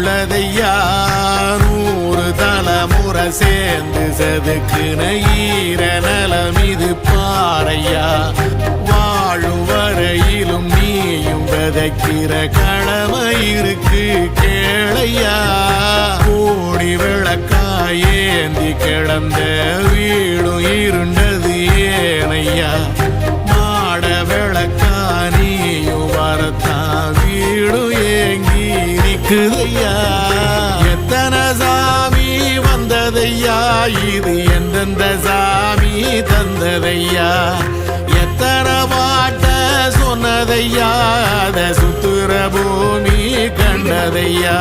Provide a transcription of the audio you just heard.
உள்ளதையா 100 தலைமுறை சேர்ந்து செதுக்குன ஈர நலம் இது பாறையா வாழும் வரையிலும் நீயும் விதைக்கிற கடமை இருக்கு கேளையா கோடி விளக்காயேந்தி கிடந்த வீடும் இருண்டது ஏனையா மாட விளக்கா நீயும் வரத்தான் வீடும் ஏங்கி நிக்குதையா எத்தனை சாமி வந்ததையா இது எந்தெந்த சாமி தந்ததையா எத்தனை பாட்ட சொன்னதையா அத சுத்துற பூமி கண்டதையா